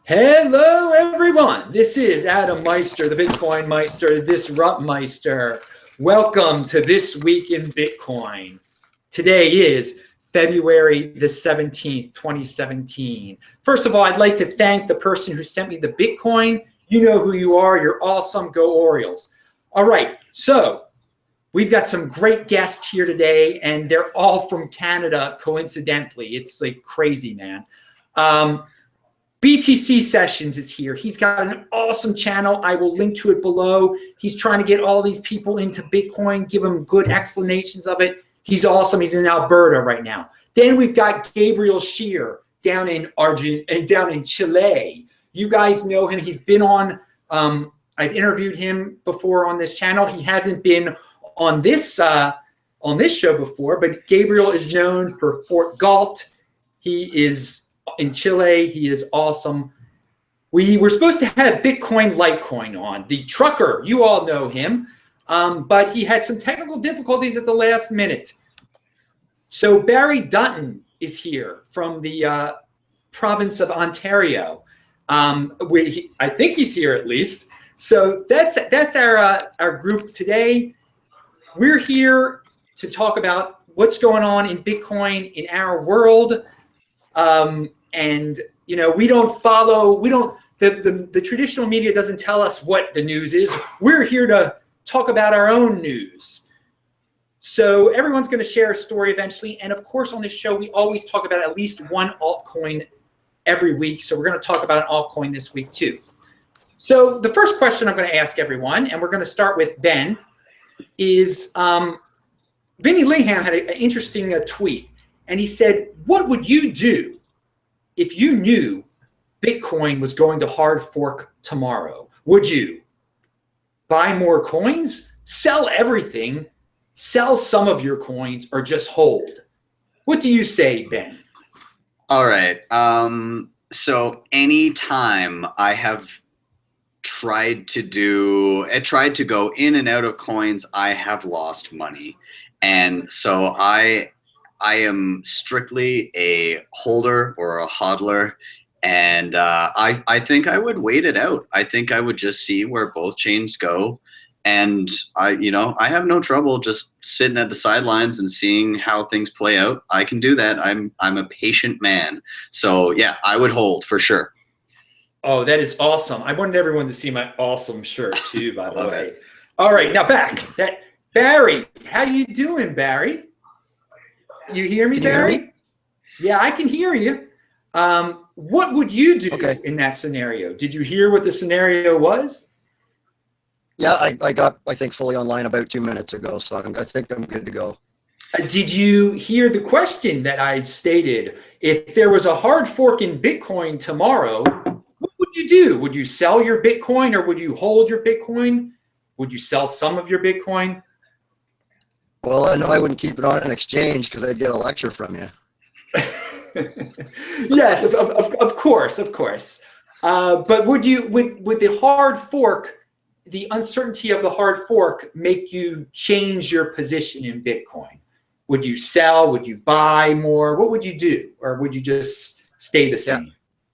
Hello, everyone. This is Adam Meister, the Bitcoin Meister, the Disrupt Meister. Welcome to This Week in Bitcoin. Today is February the 17th, 2017. First of all, I'd like to thank the person who sent me the Bitcoin. You know who you are. You're awesome. Go Orioles. All right. So we've got some great guests here today, and they're all from Canada, coincidentally. It's like crazy, man. BTC Sessions is here. He's got an awesome channel. I will link to it below. He's trying to get all these people into Bitcoin, give them good explanations of it. He's awesome. He's in Alberta right now. Then we've got Gabriel Shear down in Chile. You guys know him. He's been on, I've interviewed him before on this channel. He hasn't been on this show before, but Gabriel is known for Fort Galt. He is in Chile. He is awesome. We were supposed to have Bitcoin Litecoin on. The trucker, you all know him, but he had some technical difficulties at the last minute. So Barry Dutton is here from the province of Ontario. I think he's here at least. So that's our group today. We're here to talk about what's going on in Bitcoin in our world. And you know, the traditional media doesn't tell us what the news is. We're here to talk about our own news. So everyone's going to share a story eventually. And of course, on this show, we always talk about at least one altcoin every week. So we're going to talk about an altcoin this week too. So the first question I'm going to ask everyone, and we're going to start with Ben, is Vinny Lingham had an interesting tweet. And he said, what would you do if you knew Bitcoin was going to hard fork tomorrow? Would you buy more coins, sell everything, sell some of your coins, or just hold? What do you say, Ben? All right. So anytime I have tried to go in and out of coins, I have lost money. And so I am strictly a holder or a hodler, and I think I would wait it out. I think I would just see where both chains go, and I have no trouble just sitting at the sidelines and seeing how things play out. I can do that. I'm a patient man. So yeah, I would hold for sure. Oh, that is awesome. I wanted everyone to see my awesome shirt too, by the way. All right, now back. Barry, how you doing, Barry? You hear me, Barry? Yeah, I can hear you. What would you do in that scenario? Did you hear what the scenario was? Yeah, I got, I think, fully online about 2 minutes ago, so I think I'm good to go. Did you hear the question that I stated? If there was a hard fork in Bitcoin tomorrow, what would you do? Would you sell your Bitcoin, or would you hold your Bitcoin? Would you sell some of your Bitcoin? Well, I know I wouldn't keep it on an exchange because I'd get a lecture from you. Yes, of course. But would the hard fork, the uncertainty of the hard fork, make you change your position in Bitcoin? Would you sell? Would you buy more? What would you do? Or would you just stay the same?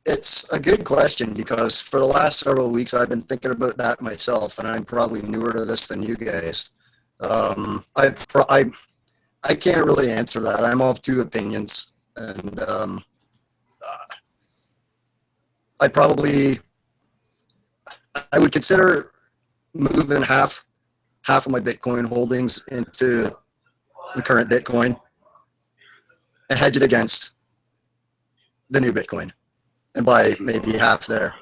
Yeah, it's a good question because for the last several weeks I've been thinking about that myself, and I'm probably newer to this than you guys. I can't really answer that. I'm of two opinions, and I would consider moving half of my Bitcoin holdings into the current Bitcoin and hedge it against the new Bitcoin and buy maybe half there.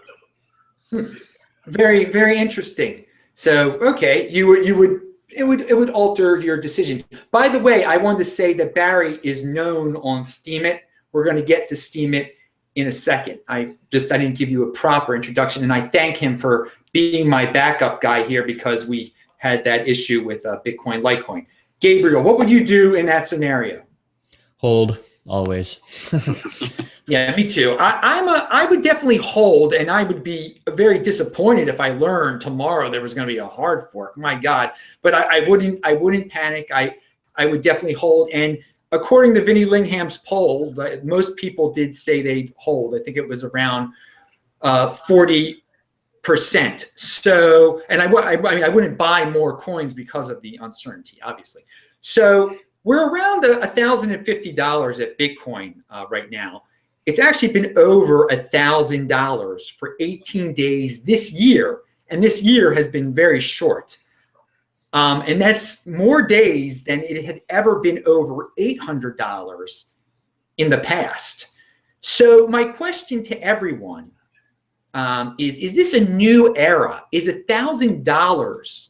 Very, very interesting. So, okay, it would alter your decision. By the way, I wanted to say that Barry is known on Steemit. We're going to get to Steemit in a second. I didn't give you a proper introduction, and I thank him for being my backup guy here because we had that issue with Bitcoin Litecoin. Gabriel, what would you do in that scenario? Hold, always. Yeah, me too. I would definitely hold, and I would be very disappointed if I learned tomorrow there was going to be a hard fork. My God! But I wouldn't panic. I would definitely hold. And according to Vinny Lingham's poll, most people did say they'd hold. I think it was around 40%. So, and I mean, I wouldn't buy more coins because of the uncertainty, obviously. So we're around $1,050 at Bitcoin right now. It's actually been over $1,000 for 18 days this year, and this year has been very short. And that's more days than it had ever been over $800 in the past. So my question to everyone is this a new era? Is $1,000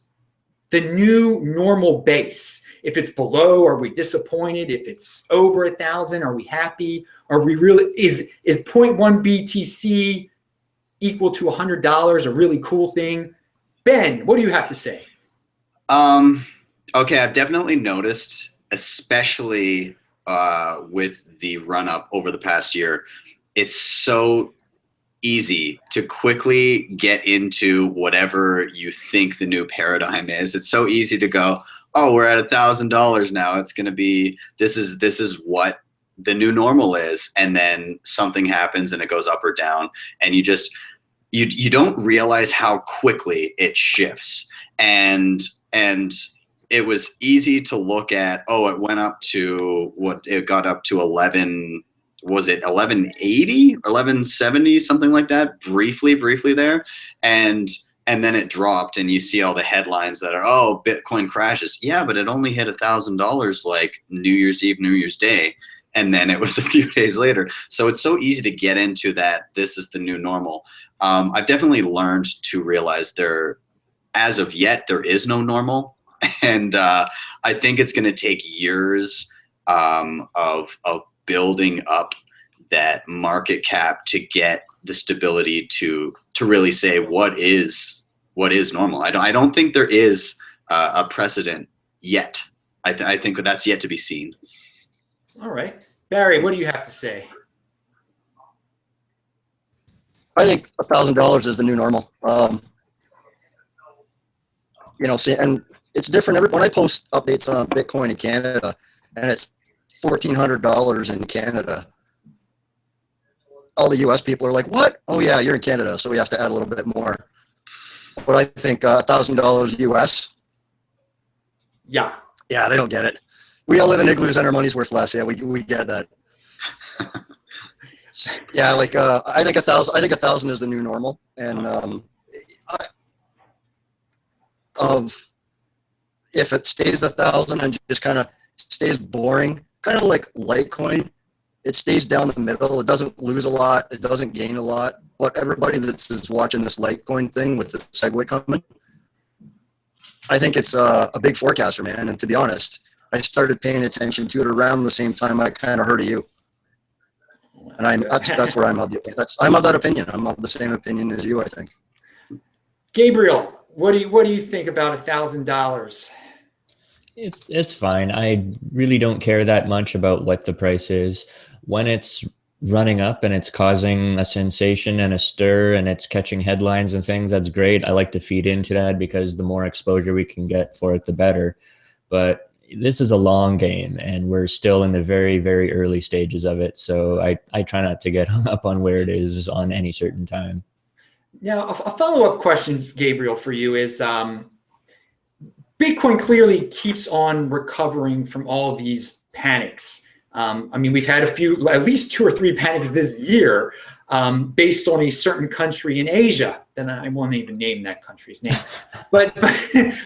the new normal base? If it's below, are we disappointed? If it's over 1,000, are we happy? Are we really, is 0.1 BTC equal to $100 a really cool thing? Ben, what do you have to say? Okay, I've definitely noticed, especially with the run up over the past year, it's so easy to quickly get into whatever you think the new paradigm is. It's so easy to go, oh, we're at $1,000 now. It's going to be, this is what the new normal is. And then something happens and it goes up or down, and you just, you don't realize how quickly it shifts. And it was easy to look at, oh, it went up to what, it got up to 11, was it 1180 or 1170, something like that, briefly there. And then it dropped, and you see all the headlines that are, oh, Bitcoin crashes. Yeah, but it only hit $1,000 like New Year's Eve, New Year's Day. And then it was a few days later. So it's so easy to get into that this is the new normal. I've definitely learned to realize as of yet, there is no normal. And I think it's going to take years of building up that market cap to get the stability to really say what is normal. I don't think there is a precedent yet. I think that's yet to be seen. All right, Barry, what do you have to say? I think $1,000 is the new normal. You know, see, and it's different. When I post updates on Bitcoin in Canada, and it's $1,400 in Canada, all the US people are like, what? Oh yeah, you're in Canada, so we have to add a little bit more. But I think $1,000 US. Yeah, they don't get it. We all live in igloos and our money's worth less. Yeah, we get that. Yeah, like I think 1,000. I think 1,000 is the new normal, and if it stays 1,000 and just kind of stays boring, kind of like Litecoin, it stays down the middle. It doesn't lose a lot. It doesn't gain a lot. But everybody that's watching this Litecoin thing with the segue coming, I think it's a big forecaster, man. And to be honest, I started paying attention to it around the same time I kind of heard of you. And that's where I'm of the opinion. I'm of that opinion. I'm of the same opinion as you, I think. Gabriel, what do you think about $1,000? It's fine. I really don't care that much about what the price is. When it's running up and it's causing a sensation and a stir and it's catching headlines and things, that's great. I like to feed into that because the more exposure we can get for it, the better. But this is a long game and we're still in the very, very early stages of it. So I try not to get hung up on where it is on any certain time. Now, a follow-up question, Gabriel, for you is Bitcoin clearly keeps on recovering from all these panics. I mean, we've had at least 2 or 3 panics this year based on a certain country in Asia. Then I won't even name that country's name, but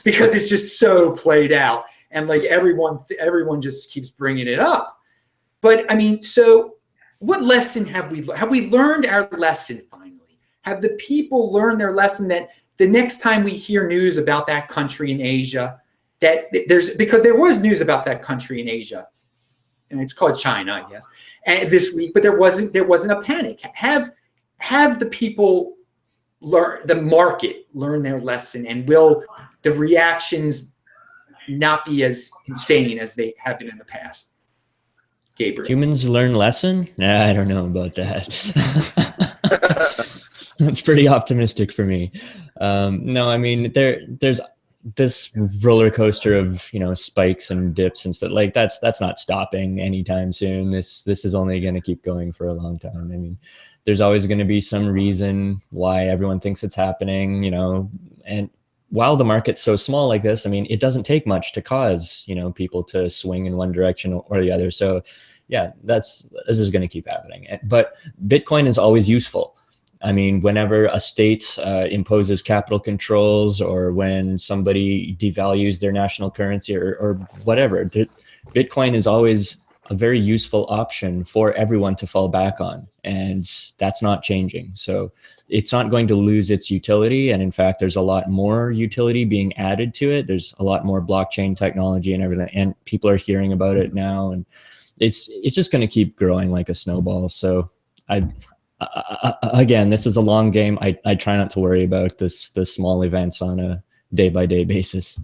because it's just so played out, and like everyone just keeps bringing it up. But I mean, so what lesson have we learned our lesson finally? Have the people learned their lesson that the next time we hear news about that country in Asia, because there was news about that country in Asia, and it's called China, I guess, and this week, but there wasn't a panic. Have the people the market learn their lesson, and will the reactions not be as insane as they have been in the past? Gabriel. Humans learn lesson? Nah, I don't know about that. That's pretty optimistic for me. No, I mean, there's this roller coaster of, spikes and dips and stuff like that's not stopping anytime soon. This is only going to keep going for a long time. I mean, there's always going to be some reason why everyone thinks it's happening, you know, and while the market's so small like this, I mean, it doesn't take much to cause, you know, people to swing in one direction or the other. So yeah, this is going to keep happening. But Bitcoin is always useful. I mean, whenever a state imposes capital controls, or when somebody devalues their national currency, or whatever, Bitcoin is always a very useful option for everyone to fall back on. And that's not changing. So it's not going to lose its utility. And in fact, there's a lot more utility being added to it. There's a lot more blockchain technology and everything. And people are hearing about it now. And it's just going to keep growing like a snowball. So again, this is a long game. I try not to worry about the small events on a day-by-day basis.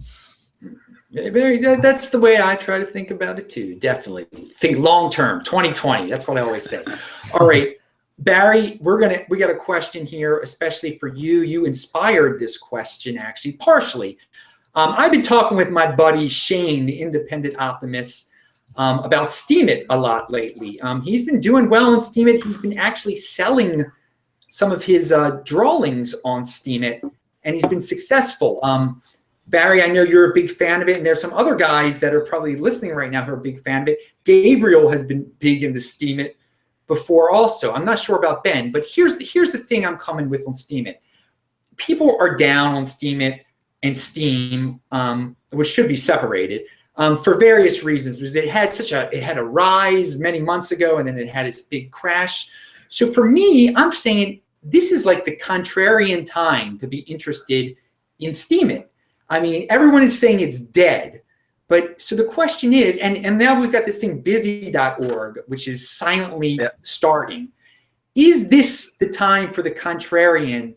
That's the way I try to think about it too. Definitely think long-term, 2020. That's what I always say. All right, Barry, we got a question here, especially for you. You inspired this question, actually, partially. I've been talking with my buddy Shane, the independent optimist, about Steemit a lot lately. He's been doing well on Steemit. He's been actually selling some of his drawings on Steemit, and he's been successful. Barry, I know you're a big fan of it, and there's some other guys that are probably listening right now who are a big fan of it. Gabriel has been big into Steemit before also. I'm not sure about Ben, but here's the thing I'm coming with on Steemit. People are down on Steemit and Steem, which should be separated, for various reasons, because it had a rise many months ago, and then it had its big crash. So for me, I'm saying this is like the contrarian time to be interested in Steemit. I mean, everyone is saying it's dead. But so the question is, and now we've got this thing busy.org, which is silently starting. Is this the time for the contrarian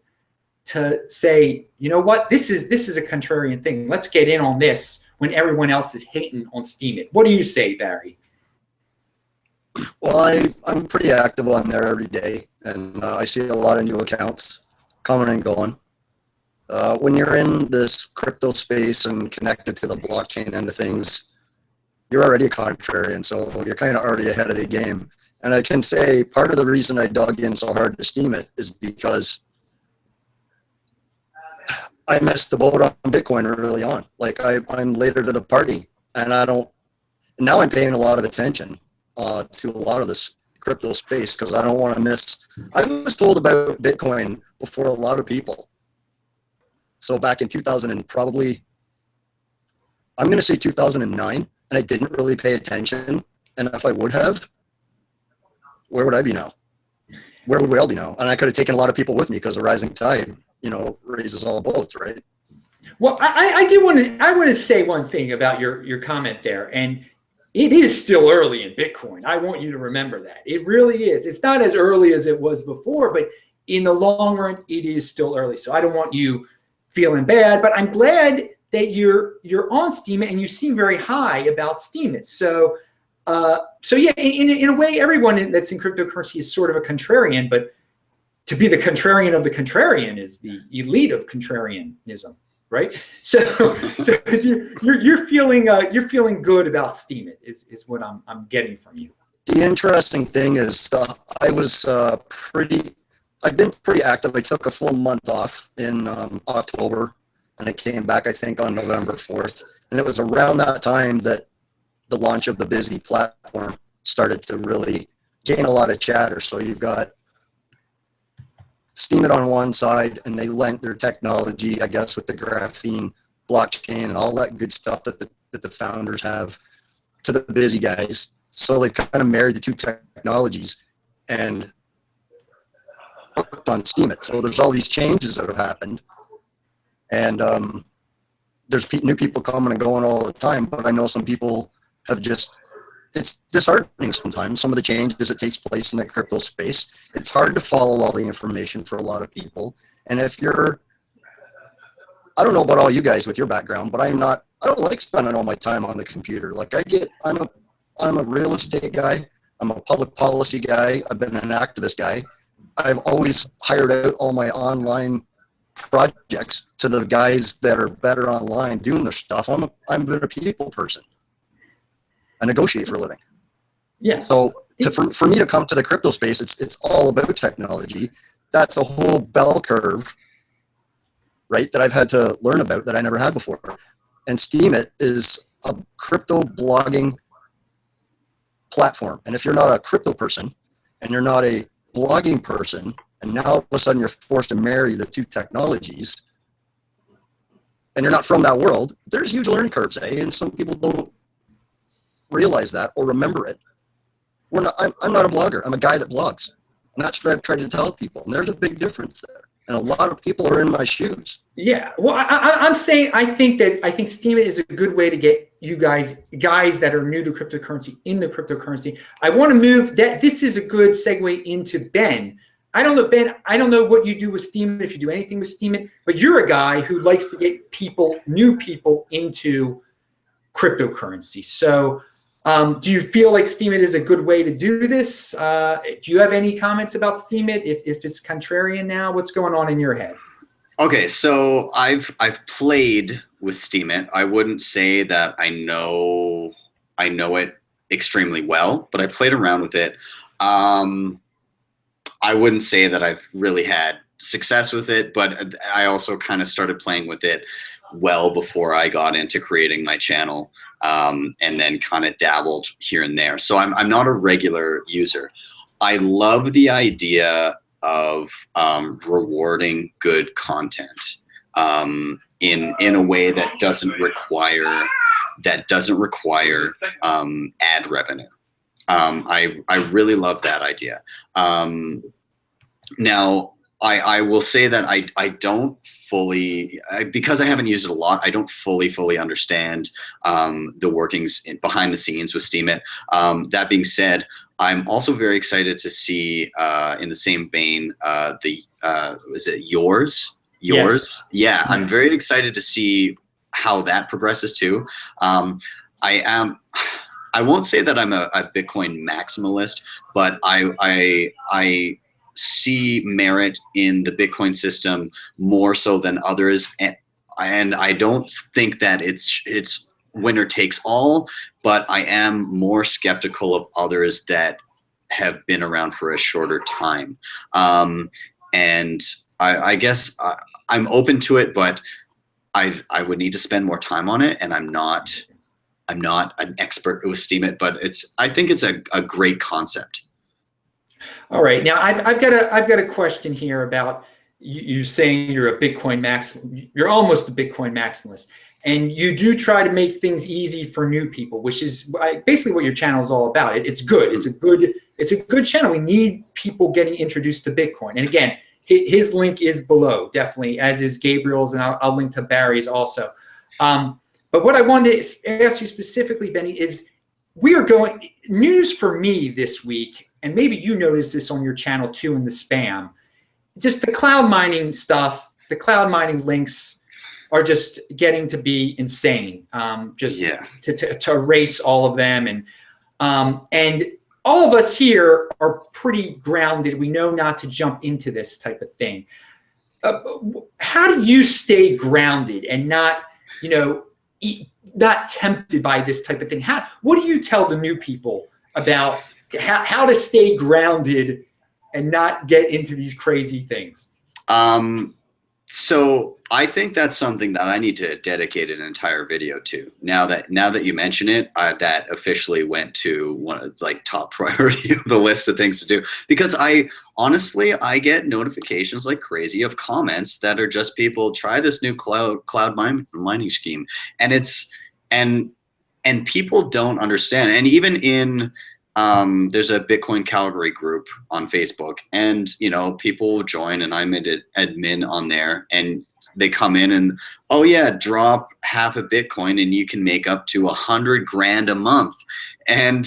to say, you know what, this is a contrarian thing. Let's get in on this when everyone else is hating on Steemit. What do you say, Barry? Well, I'm pretty active on there every day, and I see a lot of new accounts coming and going. When you're in this crypto space and connected to the blockchain end of things, you're already a contrarian, so you're kind of already ahead of the game. And I can say part of the reason I dug in so hard to Steemit is because I missed the boat on Bitcoin early on. Like I'm later to the party, and now I'm paying a lot of attention to a lot of this crypto space because I don't want to miss. I was told about Bitcoin before a lot of people. So back in 2000 and probably, I'm going to say 2009, and I didn't really pay attention. And if I would have, where would I be now? Where would we all be now? And I could have taken a lot of people with me because the rising tide, raises all boats, right? Well, I want to say one thing about your comment there, and it is still early in Bitcoin. I want you to remember that. It really is. It's not as early as it was before, but in the long run, it is still early. So I don't want you feeling bad, but I'm glad that you're on Steemit and you seem very high about Steemit. So yeah, in a way, everyone that's in cryptocurrency is sort of a contrarian, but to be the contrarian of the contrarian is the elite of contrarianism, right? So you're feeling good about Steemit is what I'm getting from you. The interesting thing is I've been pretty active. I took a full month off in October, and I came back, I think, on November 4th. And it was around that time that the launch of the Busy platform started to really gain a lot of chatter. So you've got Steemit on one side, and they lent their technology, I guess, with the graphene blockchain and all that good stuff that the founders have to the Busy guys. So they kind of married the two technologies and on Steemit. So there's all these changes that have happened, and there's new people coming and going all the time, but I know some people have it's disheartening sometimes, some of the changes that takes place in the crypto space. It's hard to follow all the information for a lot of people, and I don't know about all you guys with your background, but I don't like spending all my time on the computer. Like I'm a real estate guy, I'm a public policy guy, I've been an activist guy. I've always hired out all my online projects to the guys that are better online doing their stuff. I'm a people person. I negotiate for a living. Yeah. So for me to come to the crypto space, it's all about technology. That's a whole bell curve, right, that I've had to learn about that I never had before. And Steemit is a crypto blogging platform. And if you're not a crypto person and you're not a blogging person, and now all of a sudden you're forced to marry the two technologies, and you're not from that world, there's huge learning curves, and some people don't realize that or remember it. I'm not a blogger. I'm a guy that blogs. And that's what I've tried to tell people. And there's a big difference there. And a lot of people are in my shoes. Yeah. Well, I'm saying I think Steemit is a good way to get you guys that are new to cryptocurrency in the cryptocurrency. I want to move that. This is a good segue into Ben. I don't know, Ben, I don't know what you do with Steemit, if you do anything with Steemit, but you're a guy who likes to get new people into cryptocurrency. So do you feel like Steemit is a good way to do this? Do you have any comments about Steemit? If it's contrarian now, what's going on in your head? Okay, so I've played with Steemit. I wouldn't say that I know it extremely well, but I played around with it. I wouldn't say that I've really had success with it, but I also kind of started playing with it well before I got into creating my channel, and then kind of dabbled here and there. So I'm not a regular user. I love the idea of rewarding good content in a way that doesn't require ad revenue. I really love that idea. Now, I will say that I don't fully, because I haven't used it a lot, I don't fully understand the workings behind the scenes with Steemit. That being said, I'm also very excited to see, in the same vein, is it yours? Yes. Yeah, I'm very excited to see how that progresses too. I won't say that I'm a Bitcoin maximalist, but I see merit in the Bitcoin system more so than others, and I don't think that it's winner takes all, but I am more skeptical of others that have been around for a shorter time. And I guess I'm open to it, but I would need to spend more time on it, and I'm not an expert with Steemit, but I think it's a great concept. All right, now I've got a question here about you saying you're a Bitcoin you're almost a Bitcoin maximalist, and you do try to make things easy for new people, which is basically what your channel is all about. It's good. It's a good channel. We need people getting introduced to Bitcoin. And again, his link is below, definitely, as is Gabriel's, and I'll link to Barry's also. But what I wanted to ask you specifically, Benny, is news for me this week, and maybe you noticed this on your channel too in the spam, just the cloud mining stuff, the cloud mining links are just getting to be insane. To erase all of them. And all of us here are pretty grounded. We know not to jump into this type of thing. How do you stay grounded and not tempted by this type of thing? What do you tell the new people about how to stay grounded and not get into these crazy things? So I think that's something that I need to dedicate an entire video to. Now that you mention it, that officially went to one of top priority of the list of things to do, because I get notifications like crazy of comments that are just people try this new cloud mining scheme, and people don't understand. And even in there's a Bitcoin Calgary group on Facebook, and people join, and I'm an admin on there, and they come in and, oh yeah, drop half a Bitcoin and you can make up to $100 grand a month. And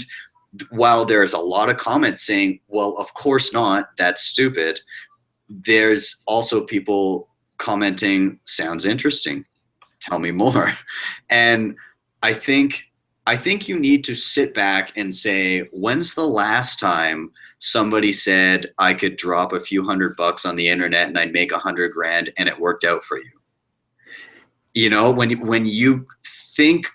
while there's a lot of comments saying, well, of course not, that's stupid, there's also people commenting, sounds interesting, tell me more. And I think you need to sit back and say, when's the last time somebody said I could drop a few $100 on the internet and I'd make $100 grand and it worked out for you? When you think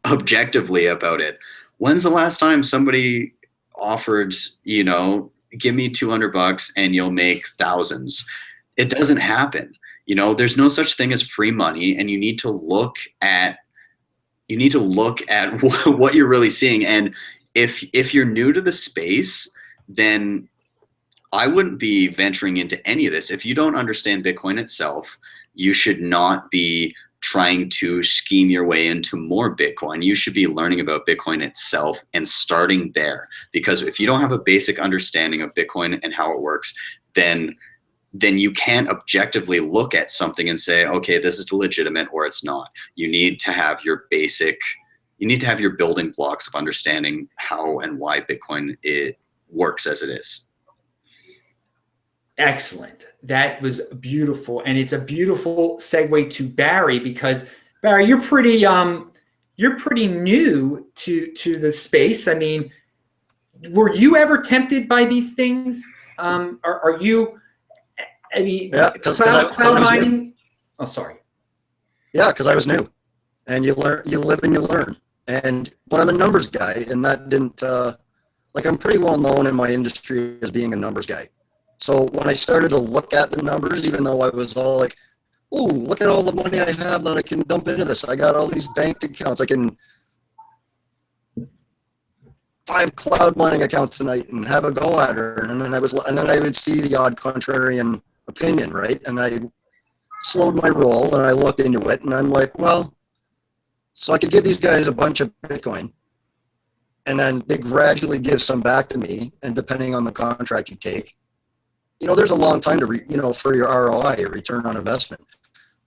objectively about it, when's the last time somebody offered, you know, give me $200 and you'll make thousands. It doesn't happen. You know, there's no such thing as free money, and you need to look at what you're really seeing. And if you're new to the space, then I wouldn't be venturing into any of this. If you don't understand Bitcoin itself, you should not be trying to scheme your way into more Bitcoin. You should be learning about Bitcoin itself and starting there. Because if you don't have a basic understanding of Bitcoin and how it works, then you can't objectively look at something and say, okay, this is legitimate or it's not. You need to have your building blocks of understanding how and why Bitcoin it works as it is. Excellent. That was beautiful. And it's a beautiful segue to Barry, because Barry, you're pretty new to the space. I mean, were you ever tempted by these things? Are you, I mean, Yeah, cloud mining? Oh, sorry. Yeah, because I was new, and you live and you learn. But I'm a numbers guy, and that didn't like, I'm pretty well known in my industry as being a numbers guy. So when I started to look at the numbers, even though I was all like, "Oh, look at all the money I have that I can dump into this. I got all these bank accounts. I can 5 cloud mining accounts tonight and have a go at her." And then I would see the odd contrarian opinion, right? And I slowed my roll and I looked into it, and I'm like, well, so I could give these guys a bunch of Bitcoin, and then they gradually give some back to me, and depending on the contract you take, you know, there's a long time to for your ROI, your return on investment.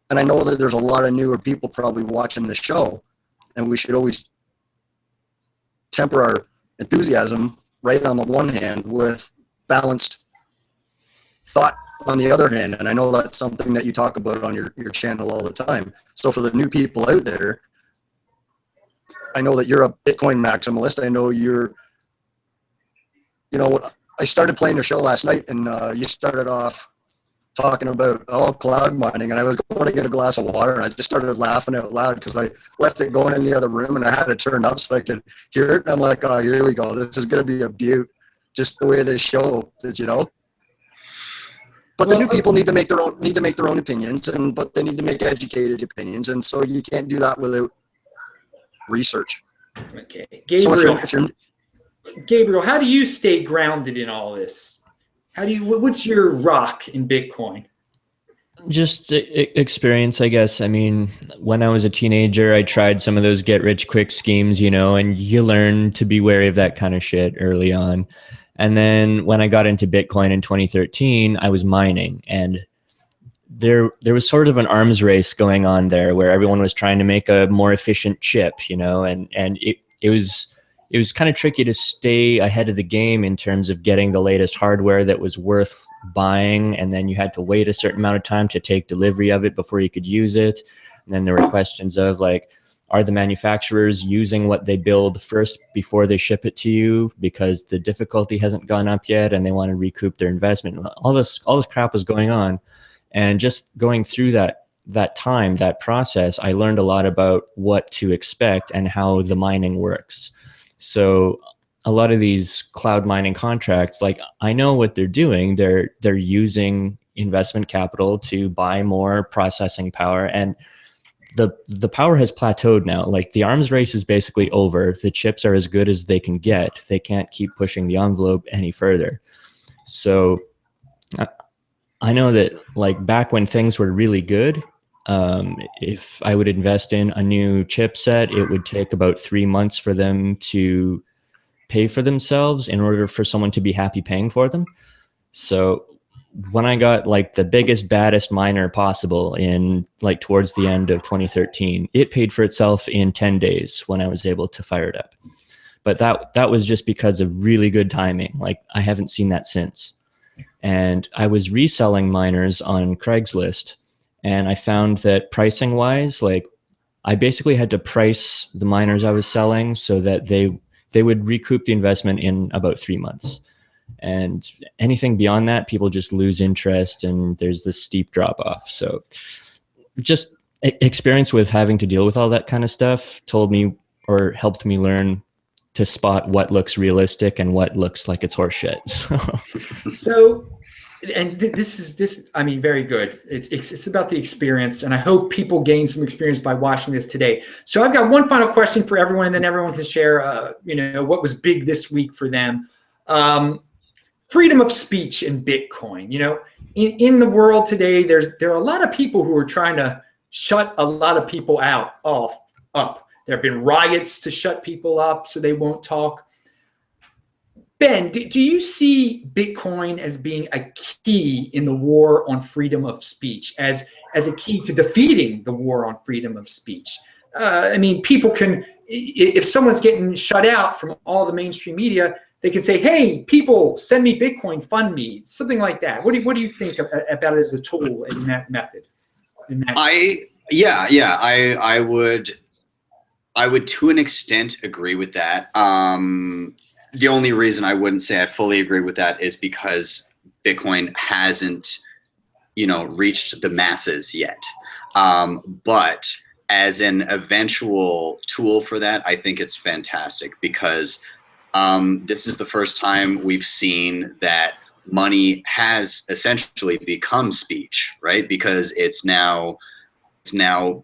And I know that there's a lot of newer people probably watching the show, and we should always temper our enthusiasm, right, on the one hand, with balanced thought on the other hand. And I know that's something that you talk about on your channel all the time. So for the new people out there, I know that you're a Bitcoin maximalist. I know I started playing your show last night, and you started off talking about cloud mining, and I was going to get a glass of water, and I just started laughing out loud because I left it going in the other room, and I had it turned up so I could hear it. And I'm like, oh, here we go. This is going to be a beaut, just the way this show is, you know. But the new people need to make their own opinions, but they need to make educated opinions, and so you can't do that without research. Okay, Gabriel. So Gabriel, how do you stay grounded in all this? What's your rock in Bitcoin? Just experience, I guess. I mean, when I was a teenager, I tried some of those get-rich-quick schemes, you know, and you learn to be wary of that kind of shit early on. And then when I got into Bitcoin in 2013, I was mining, and there was sort of an arms race going on there where everyone was trying to make a more efficient chip, you know, and it was kind of tricky to stay ahead of the game in terms of getting the latest hardware that was worth buying, and then you had to wait a certain amount of time to take delivery of it before you could use it. And then there were questions of like, are the manufacturers using what they build first before they ship it to you because the difficulty hasn't gone up yet and they want to recoup their investment? All this crap was going on. And just going through that process, I learned a lot about what to expect and how the mining works. So a lot of these cloud mining contracts, like, I know what they're doing. They're using investment capital to buy more processing power, and the power has plateaued now. Like, the arms race is basically over. The chips are as good as they can get. They can't keep pushing the envelope any further. So I know that, like, back when things were really good, if I would invest in a new chipset, it would take about 3 months for them to pay for themselves in order for someone to be happy paying for them. So when I got like the biggest, baddest miner possible in like towards the end of 2013, it paid for itself in 10 days when I was able to fire it up. But that was just because of really good timing. Like, I haven't seen that since. And I was reselling miners on Craigslist, and I found that pricing wise, like, I basically had to price the miners I was selling so that they would recoup the investment in about 3 months. And anything beyond that, people just lose interest, and there's this steep drop off. So just experience with having to deal with all that kind of stuff told me, or helped me learn to spot what looks realistic and what looks like it's horseshit. So, and this. I mean, very good. It's about the experience, and I hope people gain some experience by watching this today. So, I've got one final question for everyone, and then everyone can share. What was big this week for them. Freedom of speech in Bitcoin. In the world today, there are a lot of people who are trying to shut a lot of people up. There have been riots to shut people up so they won't talk. Ben, do you see Bitcoin as being a key in the war on freedom of speech, as a key to defeating the war on freedom of speech? I mean, people can, if someone's getting shut out from all the mainstream media, they can say, "Hey, people, send me Bitcoin, fund me," something like that. What do you think about it as a tool in that method? I would to an extent agree with that. The only reason I wouldn't say I fully agree with that is because Bitcoin hasn't, reached the masses yet. But as an eventual tool for that, I think it's fantastic because this is the first time we've seen that money has essentially become speech, right? Because it's now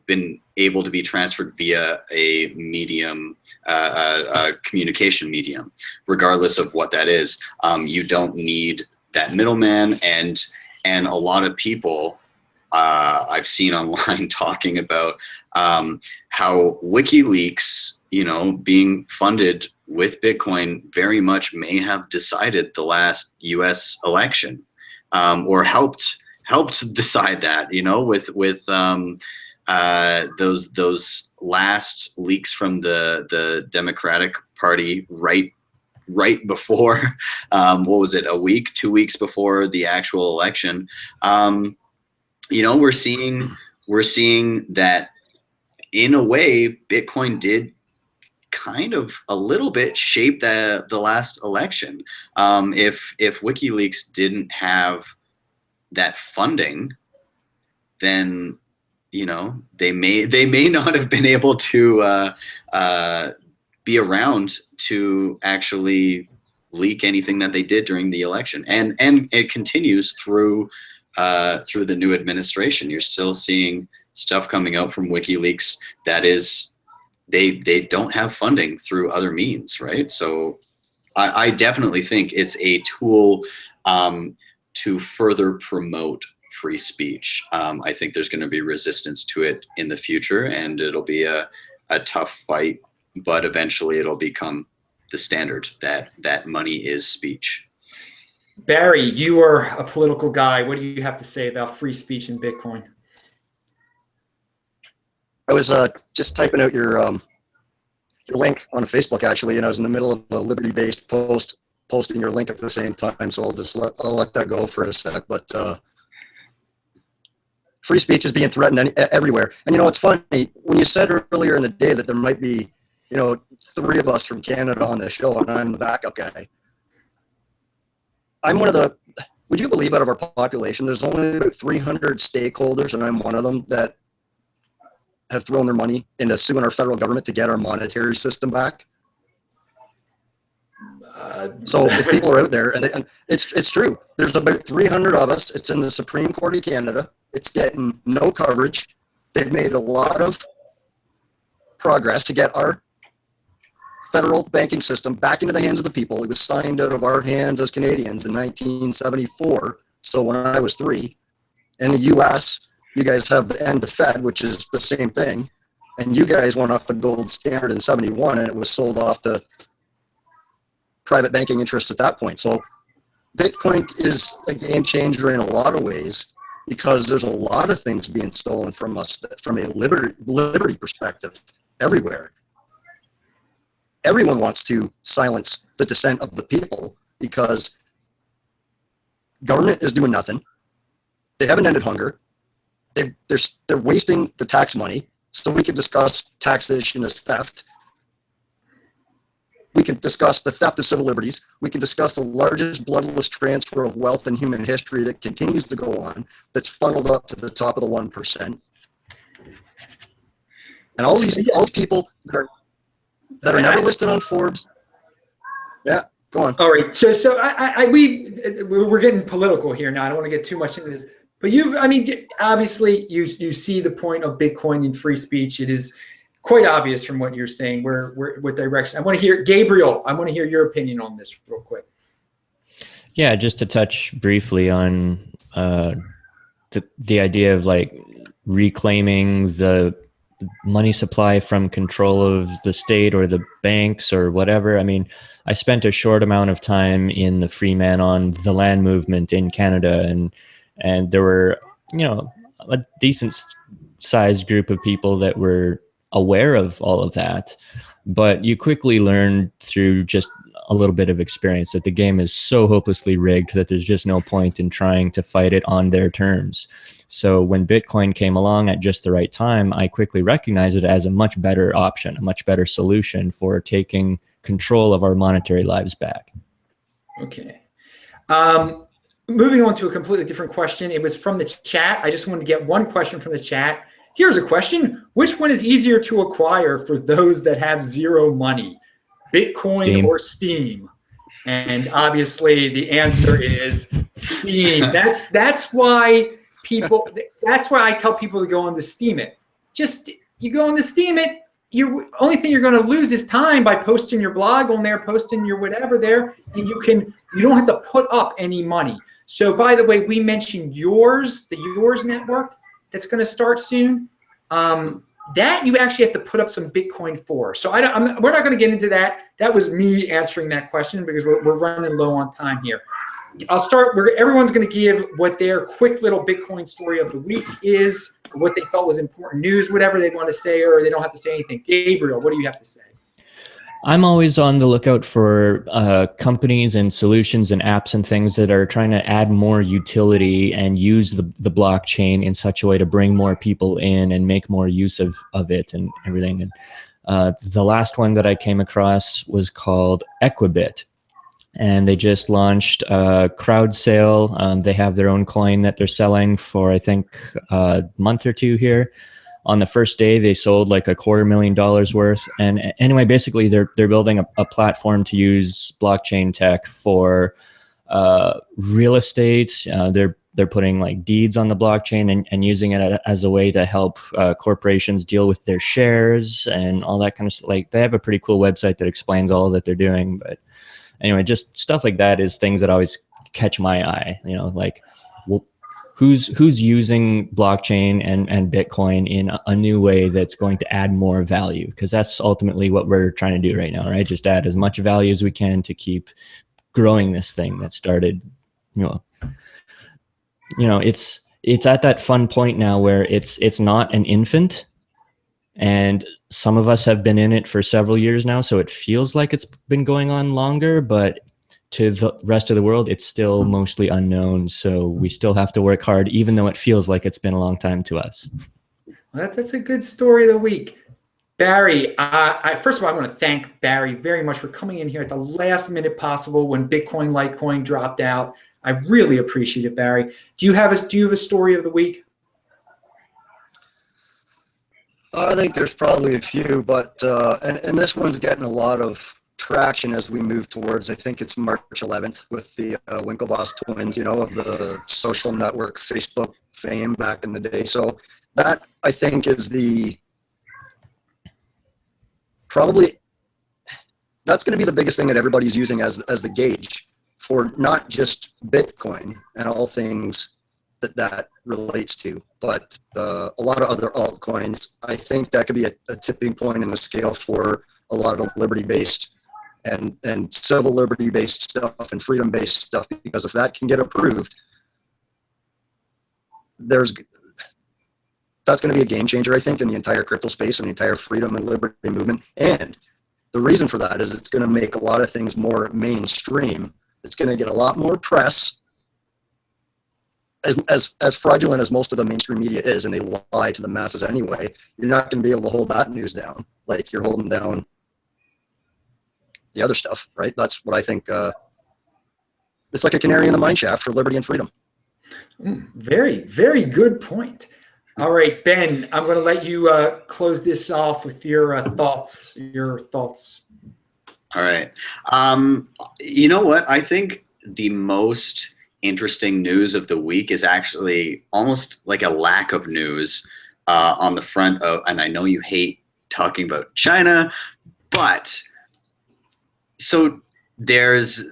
been able to be transferred via a medium, a communication medium, regardless of what that is. You don't need that middleman, and a lot of people I've seen online talking about how WikiLeaks, being funded with Bitcoin, very much may have decided the last U.S. election, or helped decide that, with those last leaks from the Democratic Party right before, what was it, 2 weeks before the actual election. We're seeing that in a way Bitcoin did kind of a little bit shape the last election. If WikiLeaks didn't have that funding, then they may not have been able to be around to actually leak anything that they did during the election, and it continues through the new administration. You're still seeing stuff coming out from WikiLeaks that is they don't have funding through other means, right? So I definitely think it's a tool to further promote free speech. I think there's going to be resistance to it in the future, and it'll be a tough fight, but eventually it'll become the standard that money is speech. Barry, you are a political guy. What do you have to say about free speech in Bitcoin? I was just typing out your link on Facebook, actually, and I was in the middle of a liberty-based posting your link at the same time, so I'll let that go for a sec. But free speech is being threatened everywhere. And it's funny, when you said earlier in the day that there might be, 3 of us from Canada on this show, and I'm the backup guy. I'm one of the, would you believe, out of our population, there's only about 300 stakeholders, and I'm one of them, that have thrown their money into suing our federal government to get our monetary system back. So if people are out there, and it's true, there's about 300 of us. It's in the Supreme Court of Canada. It's getting no coverage. They've made a lot of progress to get our federal banking system back into the hands of the people. It was signed out of our hands as Canadians in 1974. So when I was 3, in the U.S., you guys have the Fed, which is the same thing, and you guys went off the gold standard in 71, and it was sold off to private banking interests at that point. So Bitcoin is a game changer in a lot of ways, because there's a lot of things being stolen from us from a liberty perspective everywhere. Everyone wants to silence the dissent of the people because government is doing nothing. They haven't ended hunger. They're wasting the tax money. So we can discuss taxation as theft. We can discuss the theft of civil liberties. We can discuss the largest bloodless transfer of wealth in human history that continues to go on, that's funneled up to the top of the 1%. And all these people that are never listed on Forbes, Yeah, go on. All right. So we're getting political here now. I don't want to get too much into this, but obviously you see the point of Bitcoin and free speech. It is quite obvious from what you're saying what direction. I want to hear, Gabriel, I want to hear your opinion on this real quick. Yeah, just to touch briefly on the idea of like reclaiming the money supply from control of the state or the banks or whatever. I mean, I spent a short amount of time in the Freeman on the land movement in Canada, and there were, a decent sized group of people that were aware of all of that. But you quickly learn through just a little bit of experience that the game is so hopelessly rigged that there's just no point in trying to fight it on their terms. So when Bitcoin came along at just the right time, I quickly recognized it as a much better option, a much better solution for taking control of our monetary lives back. Okay. Moving on to a completely different question. It was from the chat. I just wanted to get one question from the chat. Here's a question. Which one is easier to acquire for those that have zero money? Bitcoin Steem. Or Steem? And obviously the answer is Steem. That's why I tell people to go on to Steemit. You go on to Steemit, only thing you're going to lose is time by posting your blog on there, posting your whatever there, and you don't have to put up any money. So by the way, we mentioned the Yours network that's going to start soon. That you actually have to put up some Bitcoin for. So we're not going to get into that. That was me answering that question because we're running low on time here. I'll start where everyone's going to give what their quick little Bitcoin story of the week is, or what they thought was important news, whatever they want to say, or they don't have to say anything. Gabriel, what do you have to say? I'm always on the lookout for companies and solutions and apps and things that are trying to add more utility and use the blockchain in such a way to bring more people in and make more use of it and everything. And the last one that I came across was called Equibit. And they just launched a crowd sale. They have their own coin that they're selling for, I think, a month or two here. On the first day, they sold like $250,000 worth. And anyway, basically, they're building a platform to use blockchain tech for real estate. They're putting like deeds on the blockchain and using it as a way to help corporations deal with their shares and all that kind of stuff. Like, they have a pretty cool website that explains all that they're doing. But anyway, just stuff like that is things that always catch my eye. Like, well, who's using blockchain and Bitcoin in a new way that's going to add more value? Because that's ultimately what we're trying to do right now, right? Just add as much value as we can to keep growing this thing that started, it's at that fun point now where it's not an infant, and some of us have been in it for several years now, so it feels like it's been going on longer, but to the rest of the world, it's still mostly unknown. So we still have to work hard, even though it feels like it's been a long time to us. Well, that's a good story of the week. Barry, first of all, I want to thank Barry very much for coming in here at the last minute possible when Bitcoin, Litecoin dropped out. I really appreciate it, Barry. Do you have a story of the week? I think there's probably a few, but and this one's getting a lot of traction as we move towards, I think it's March 11th with the Winklevoss twins, of the social network Facebook fame back in the day. So that, I think, is that's going to be the biggest thing that everybody's using as the gauge for not just Bitcoin and all things that relates to, but a lot of other altcoins. I think that could be a tipping point in the scale for a lot of the and civil liberty-based stuff and freedom-based stuff, because if that can get approved, that's going to be a game changer, I think, in the entire crypto space and the entire freedom and liberty movement. And the reason for that is it's going to make a lot of things more mainstream. It's going to get a lot more press. As fraudulent as most of the mainstream media is, and they lie to the masses anyway, you're not going to be able to hold that news down like you're holding down the other stuff, right? That's what I think. It's like a canary in the mine shaft for liberty and freedom. Very, very good point. All right, Ben, I'm going to let you close this off with your thoughts. All right. You know what? I think the most interesting news of the week is actually almost like a lack of news on the front of, and I know you hate talking about China, but so there's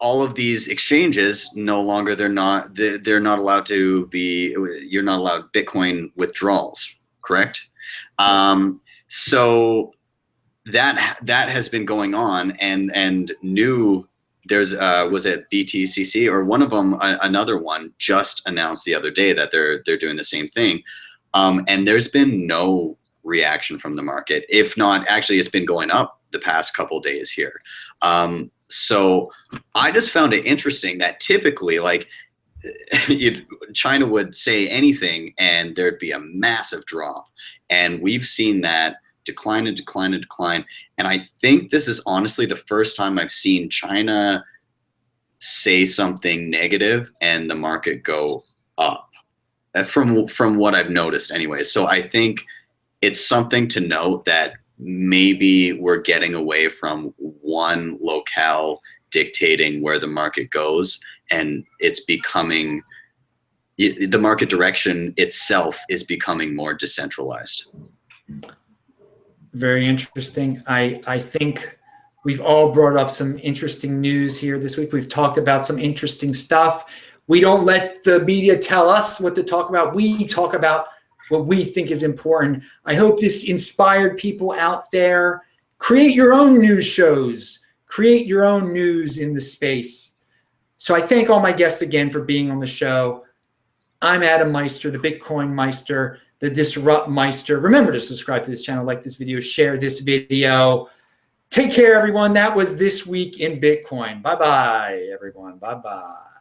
all of these exchanges no longer, they're not allowed to be, you're not allowed Bitcoin withdrawals, correct? So that has been going on, and there's was it BTCC or one of them, another one just announced the other day that they're doing the same thing, and there's been no reaction from the market. If not, actually, it's been going up the past couple days here. So I just found it interesting that typically, like, China would say anything and there'd be a massive drop, and we've seen that decline and decline and decline. And I think this is honestly the first time I've seen China say something negative and the market go up, from what I've noticed anyway. So I think it's something to note that maybe we're getting away from one locale dictating where the market goes, and it's becoming, the market direction itself is becoming more decentralized. Very interesting. I think we've all brought up some interesting news here this week. We've talked about some interesting stuff. We don't let the media tell us what to talk about. We talk about what we think is important. I hope this inspired people out there. Create your own news shows. Create your own news in the space. So I thank all my guests again for being on the show. I'm Adam Meister, the Bitcoin Meister, the Disrupt Meister. Remember to subscribe to this channel, like this video, share this video. Take care, everyone. That was This Week in Bitcoin. Bye-bye, everyone. Bye-bye.